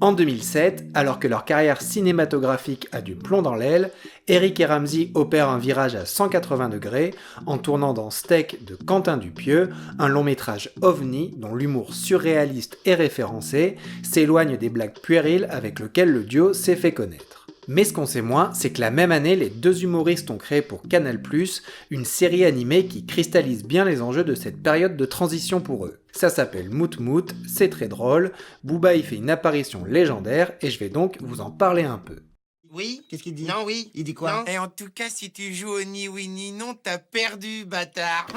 En 2007, alors que leur carrière cinématographique a du plomb dans l'aile, Eric et Ramzy opèrent un virage à 180 degrés en tournant dans Steak de Quentin Dupieux, un long métrage ovni dont l'humour surréaliste et référencé s'éloigne des blagues puériles avec lesquelles le duo s'est fait connaître. Mais ce qu'on sait moins, c'est que la même année, les deux humoristes ont créé pour Canal+, une série animée qui cristallise bien les enjeux de cette période de transition pour eux. Ça s'appelle Mout Mout, c'est très drôle, Booba y fait une apparition légendaire et je vais donc vous en parler un peu. Oui? Qu'est-ce qu'il dit? Non, oui. Il dit quoi? Non. Et en tout cas, si tu joues au ni oui ni non, t'as perdu, bâtard.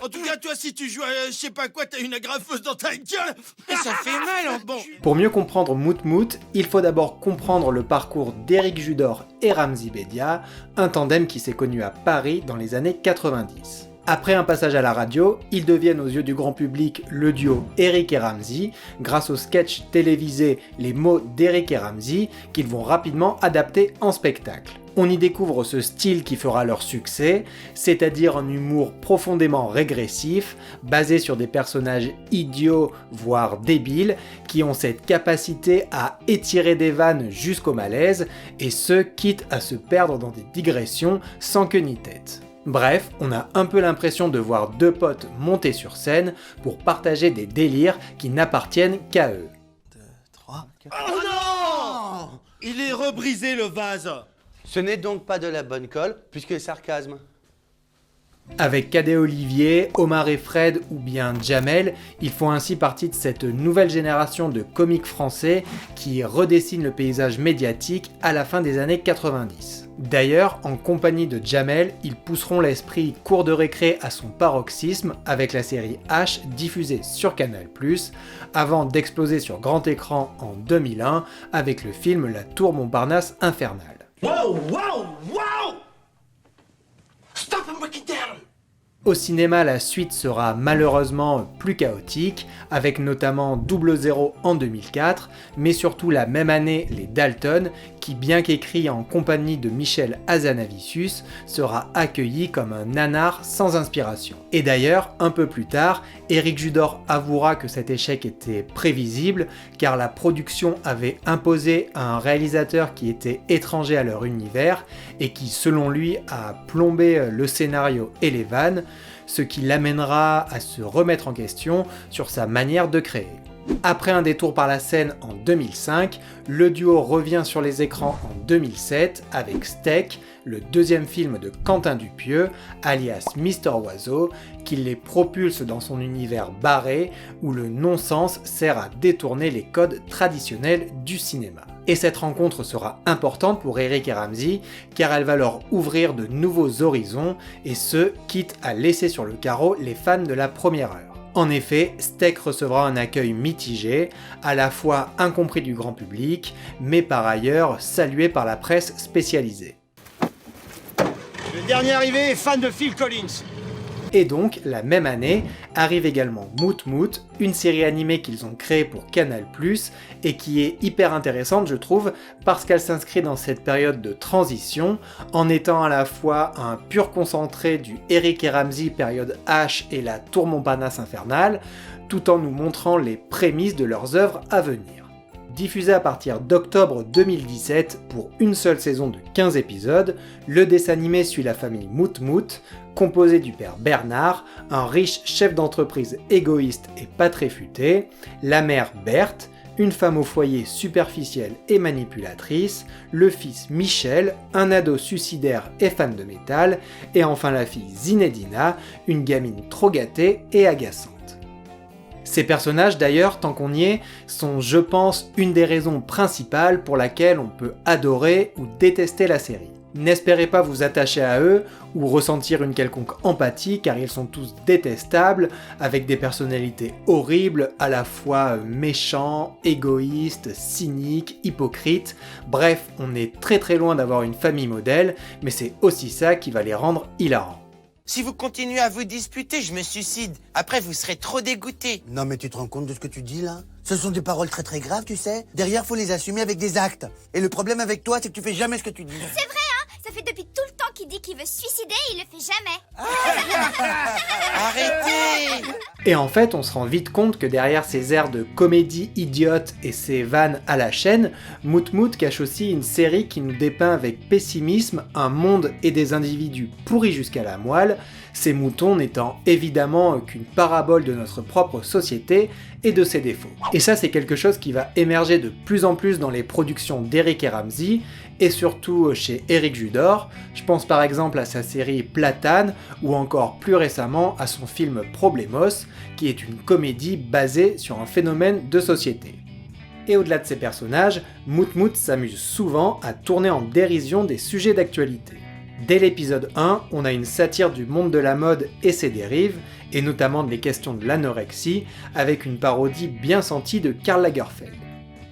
En tout cas, toi, si tu joues à je sais pas quoi, t'as une agrafeuse dans ta gueule. Et ça fait mal, hein. Bon. Pour mieux comprendre Mout Mout, il faut d'abord comprendre le parcours d'Éric Judor et Ramzy Bedia, un tandem qui s'est connu à Paris dans les années 90. Après un passage à la radio, ils deviennent aux yeux du grand public le duo Eric et Ramzy, grâce au sketch télévisé Les mots d'Eric et Ramzy, qu'ils vont rapidement adapter en spectacle. On y découvre ce style qui fera leur succès, c'est-à-dire un humour profondément régressif, basé sur des personnages idiots, voire débiles, qui ont cette capacité à étirer des vannes jusqu'au malaise, et ce, quitte à se perdre dans des digressions sans queue ni tête. Bref, on a un peu l'impression de voir deux potes monter sur scène pour partager des délires qui n'appartiennent qu'à eux. 2, 3, 4... Oh non! Il est rebrisé le vase. Ce n'est donc pas de la bonne colle, puisque sarcasme. Avec Cadet Olivier, Omar et Fred ou bien Jamel, ils font ainsi partie de cette nouvelle génération de comiques français qui redessine le paysage médiatique à la fin des années 90. D'ailleurs, en compagnie de Jamel, ils pousseront l'esprit cour de récré à son paroxysme avec la série H diffusée sur Canal+, avant d'exploser sur grand écran en 2001 avec le film La Tour Montparnasse Infernale. Wow, wow, wow! Stop and break it down! Au cinéma, la suite sera malheureusement plus chaotique, avec notamment Double Zéro en 2004, mais surtout la même année Les Dalton, qui bien qu'écrit en compagnie de Michel Hazanavicius, sera accueilli comme un nanar sans inspiration. Et d'ailleurs, un peu plus tard, Éric Judor avouera que cet échec était prévisible, car la production avait imposé à un réalisateur qui était étranger à leur univers, et qui selon lui a plombé le scénario et les vannes, ce qui l'amènera à se remettre en question sur sa manière de créer. Après un détour par la scène en 2005, le duo revient sur les écrans en 2007 avec Steak, le deuxième film de Quentin Dupieux, alias Mister Oiseau, qui les propulse dans son univers barré où le non-sens sert à détourner les codes traditionnels du cinéma. Et cette rencontre sera importante pour Eric et Ramzy, car elle va leur ouvrir de nouveaux horizons, et ce, quitte à laisser sur le carreau les fans de la première heure. En effet, Steak recevra un accueil mitigé, à la fois incompris du grand public, mais par ailleurs salué par la presse spécialisée. Le dernier arrivé est fan de Phil Collins. Et donc, la même année, arrive également Mout Mout, une série animée qu'ils ont créée pour Canal+, et qui est hyper intéressante je trouve, parce qu'elle s'inscrit dans cette période de transition, en étant à la fois un pur concentré du Eric et Ramzy période H et la Tour Montparnasse Infernale, tout en nous montrant les prémices de leurs œuvres à venir. Diffusé à partir d'octobre 2017 pour une seule saison de 15 épisodes, le dessin animé suit la famille Mout Mout, composée du père Bernard, un riche chef d'entreprise égoïste et pas très futé, la mère Berthe, une femme au foyer superficielle et manipulatrice, le fils Michel, un ado suicidaire et fan de métal, et enfin la fille Zinedina, une gamine trop gâtée et agaçante. Ces personnages d'ailleurs, tant qu'on y est, sont je pense une des raisons principales pour laquelle on peut adorer ou détester la série. N'espérez pas vous attacher à eux ou ressentir une quelconque empathie car ils sont tous détestables, avec des personnalités horribles, à la fois méchants, égoïstes, cyniques, hypocrites, bref, on est très loin d'avoir une famille modèle, mais c'est aussi ça qui va les rendre hilarants. Si vous continuez à vous disputer, je me suicide. Après, vous serez trop dégoûté. Non mais tu te rends compte de ce que tu dis là? Ce sont des paroles très graves, tu sais. Derrière, faut les assumer avec des actes. Et le problème avec toi, c'est que tu fais jamais ce que tu dis. C'est vrai, hein? Ça fait depuis tout le temps qu'il dit qu'il veut se suicider et il le fait jamais. Arrêtez! Et en fait, on se rend vite compte que derrière ces airs de comédie idiote et ces vannes à la chaîne, Moot Moot cache aussi une série qui nous dépeint avec pessimisme un monde et des individus pourris jusqu'à la moelle, ces moutons n'étant évidemment qu'une parabole de notre propre société et de ses défauts. Et ça, c'est quelque chose qui va émerger de plus en plus dans les productions d'Eric et Ramsey, et surtout chez Eric Judor. Je pense par exemple à sa série Platane, ou encore plus récemment à son film Problemos, qui est une comédie basée sur un phénomène de société. Et au-delà de ces personnages, Moot Moot s'amuse souvent à tourner en dérision des sujets d'actualité. Dès l'épisode 1, on a une satire du monde de la mode et ses dérives, et notamment des questions de l'anorexie, avec une parodie bien sentie de Karl Lagerfeld.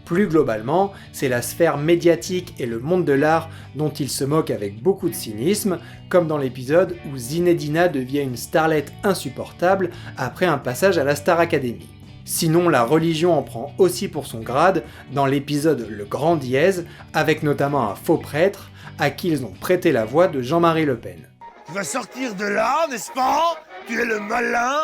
Plus globalement, c'est la sphère médiatique et le monde de l'art dont il se moque avec beaucoup de cynisme, comme dans l'épisode où Zinedina devient une starlette insupportable après un passage à la Star Academy. Sinon, la religion en prend aussi pour son grade dans l'épisode Le Grand Dièse, avec notamment un faux prêtre à qui ils ont prêté la voix de Jean-Marie Le Pen. Tu vas sortir de là, n'est-ce pas? Tu es le malin,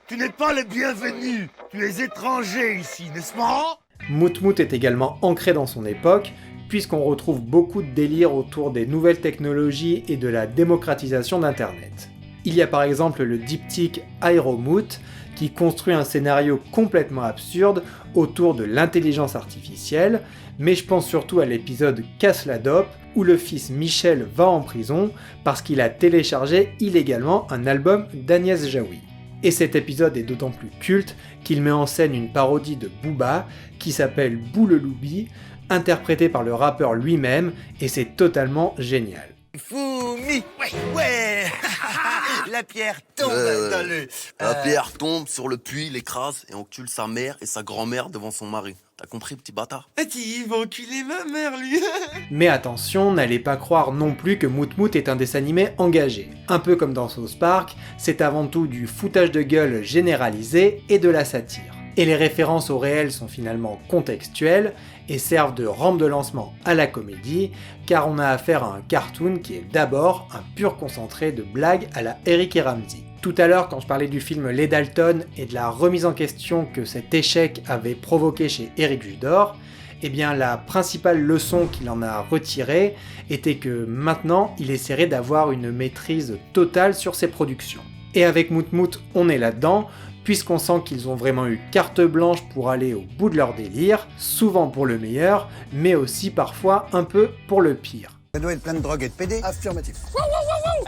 tu n'es pas le bienvenu, tu es étranger ici, n'est-ce pas? Moot Moot est également ancré dans son époque, puisqu'on retrouve beaucoup de délires autour des nouvelles technologies et de la démocratisation d'Internet. Il y a par exemple le diptyque Aeromoot, qui construit un scénario complètement absurde autour de l'intelligence artificielle, mais je pense surtout à l'épisode Casse la dope, où le fils Michel va en prison parce qu'il a téléchargé illégalement un album d'Agnès Jaoui. Et cet épisode est d'autant plus culte qu'il met en scène une parodie de Booba qui s'appelle Bouleloubi, interprétée par le rappeur lui-même, et c'est totalement génial. Foumi, ouais, la pierre tombe dans le... La pierre tombe sur le puits, l'écrase et encule sa mère et sa grand-mère devant son mari. T'as compris, petit bâtard? Il va enculer ma mère, lui. Mais attention, n'allez pas croire non plus que Moot Moot est un dessin animé engagé. Un peu comme dans South Park, c'est avant tout du foutage de gueule généralisé et de la satire. Et les références au réel sont finalement contextuelles et servent de rampe de lancement à la comédie, car on a affaire à un cartoon qui est d'abord un pur concentré de blagues à la Eric et Ramsey. Tout à l'heure, quand je parlais du film Les Dalton et de la remise en question que cet échec avait provoqué chez Eric Judor, eh bien la principale leçon qu'il en a retirée était que maintenant, il essaierait d'avoir une maîtrise totale sur ses productions. Et avec Moot Moot, on est là-dedans, puisqu'on sent qu'ils ont vraiment eu carte blanche pour aller au bout de leur délire, souvent pour le meilleur, mais aussi parfois un peu pour le pire. Ça doit être plein de drogue et de PD. Affirmatif.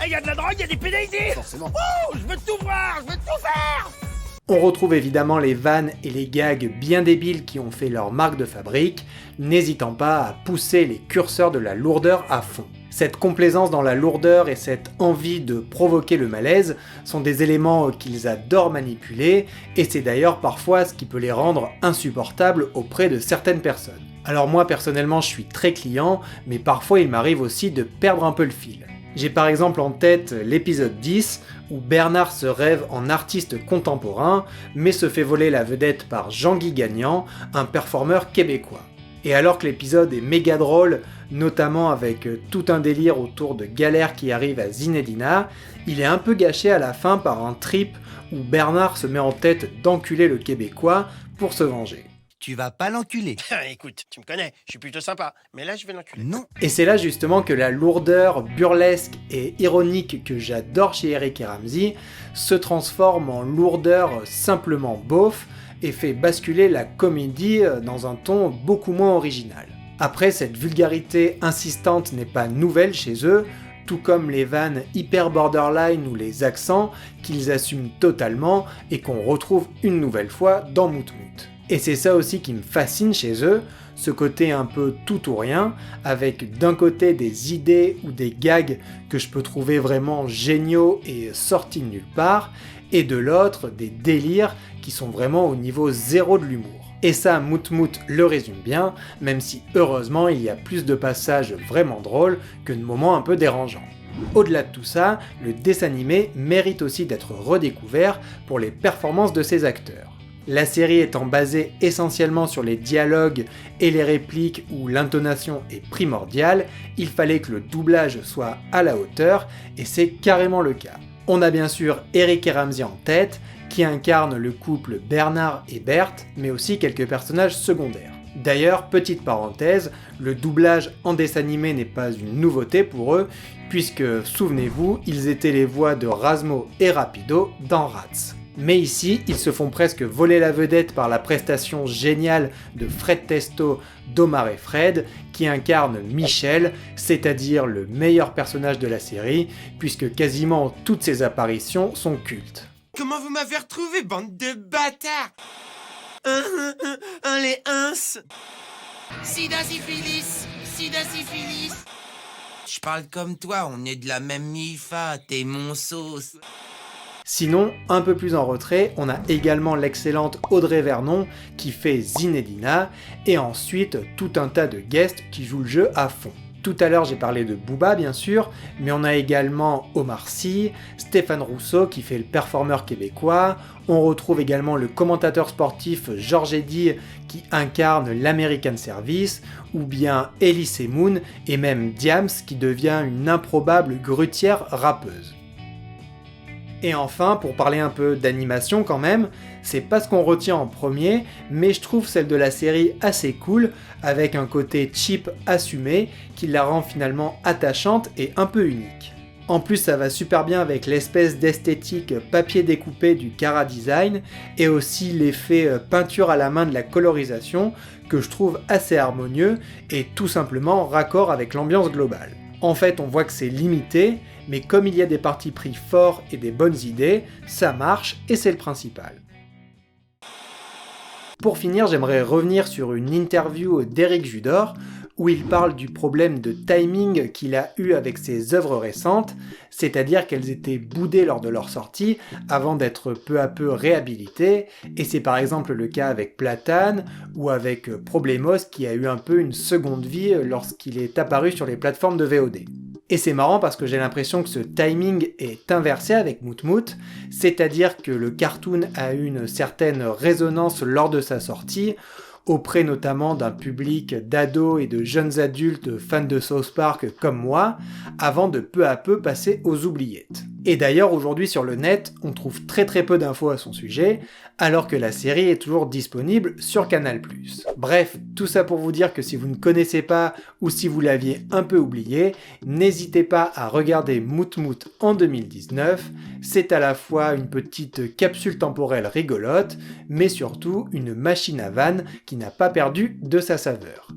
Il y a de la drogue, il y a des PD ici. Forcément. Je veux tout voir, je veux tout faire. On retrouve évidemment les vannes et les gags bien débiles qui ont fait leur marque de fabrique, n'hésitant pas à pousser les curseurs de la lourdeur à fond. Cette complaisance dans la lourdeur et cette envie de provoquer le malaise sont des éléments qu'ils adorent manipuler, et c'est d'ailleurs parfois ce qui peut les rendre insupportables auprès de certaines personnes. Alors moi personnellement je suis très client, mais parfois il m'arrive aussi de perdre un peu le fil. J'ai par exemple en tête l'épisode 10, où Bernard se rêve en artiste contemporain, mais se fait voler la vedette par Jean-Guy Gagnan, un performeur québécois. Et alors que l'épisode est méga drôle, notamment avec tout un délire autour de galères qui arrivent à Zinedina, il est un peu gâché à la fin par un trip où Bernard se met en tête d'enculer le Québécois pour se venger. Tu vas pas l'enculer. Écoute, tu me connais, je suis plutôt sympa, mais là je vais l'enculer. Non. Et c'est là justement que la lourdeur burlesque et ironique que j'adore chez Eric et Ramsey se transforme en lourdeur simplement beauf et fait basculer la comédie dans un ton beaucoup moins original. Après, cette vulgarité insistante n'est pas nouvelle chez eux, tout comme les vannes hyper borderline ou les accents qu'ils assument totalement et qu'on retrouve une nouvelle fois dans Moot Moot. Et c'est ça aussi qui me fascine chez eux, ce côté un peu tout ou rien, avec d'un côté des idées ou des gags que je peux trouver vraiment géniaux et sortis de nulle part, et de l'autre des délires qui sont vraiment au niveau zéro de l'humour. Et ça, Moot Moot le résume bien, même si heureusement il y a plus de passages vraiment drôles que de moments un peu dérangeants. Au-delà de tout ça, le dessin animé mérite aussi d'être redécouvert pour les performances de ses acteurs. La série étant basée essentiellement sur les dialogues et les répliques où l'intonation est primordiale, il fallait que le doublage soit à la hauteur, et c'est carrément le cas. On a bien sûr Eric et Ramsey en tête, qui incarne le couple Bernard et Berthe, mais aussi quelques personnages secondaires. D'ailleurs, petite parenthèse, le doublage en dessin animé n'est pas une nouveauté pour eux, puisque, souvenez-vous, ils étaient les voix de Razmo et Rapido dans Rats. Mais ici, ils se font presque voler la vedette par la prestation géniale de Fred Testo d'Omar et Fred, qui incarne Michel, c'est-à-dire le meilleur personnage de la série, puisque quasiment toutes ses apparitions sont cultes. Comment vous m'avez retrouvé, bande de bâtards? Les ins. Sida syphilis, sida syphilis. Je parle comme toi, on est de la même mi-fa, t'es mon sauce. Sinon, un peu plus en retrait, on a également l'excellente Audrey Vernon qui fait Zinedina, et ensuite tout un tas de guests qui jouent le jeu à fond. Tout à l'heure j'ai parlé de Booba bien sûr, mais on a également Omar Sy, Stéphane Rousseau qui fait le performeur québécois, on retrouve également le commentateur sportif Georges Eddy qui incarne l'American Service, ou bien Elise Moon, et même Diams qui devient une improbable grutière rappeuse. Et enfin, pour parler un peu d'animation quand même, c'est pas ce qu'on retient en premier, mais je trouve celle de la série assez cool, avec un côté cheap assumé, qui la rend finalement attachante et un peu unique. En plus ça va super bien avec l'espèce d'esthétique papier découpé du Cara Design, et aussi l'effet peinture à la main de la colorisation, que je trouve assez harmonieux, et tout simplement raccord avec l'ambiance globale. En fait, on voit que c'est limité, mais comme il y a des partis pris forts et des bonnes idées, ça marche et c'est le principal. Pour finir, j'aimerais revenir sur une interview d'Éric Judor, où il parle du problème de timing qu'il a eu avec ses œuvres récentes, c'est-à-dire qu'elles étaient boudées lors de leur sortie, avant d'être peu à peu réhabilitées, et c'est par exemple le cas avec Platane, ou avec Problemos qui a eu un peu une seconde vie lorsqu'il est apparu sur les plateformes de VOD. Et c'est marrant parce que j'ai l'impression que ce timing est inversé avec Moot Moot, c'est-à-dire que le cartoon a eu une certaine résonance lors de sa sortie, auprès notamment d'un public d'ados et de jeunes adultes fans de South Park comme moi, avant de peu à peu passer aux oubliettes. Et d'ailleurs aujourd'hui sur le net, on trouve très peu d'infos à son sujet, alors que la série est toujours disponible sur Canal+. Bref, tout ça pour vous dire que si vous ne connaissez pas, ou si vous l'aviez un peu oublié, n'hésitez pas à regarder Moot Moot en 2019, c'est à la fois une petite capsule temporelle rigolote, mais surtout une machine à vannes qui n'a pas perdu de sa saveur.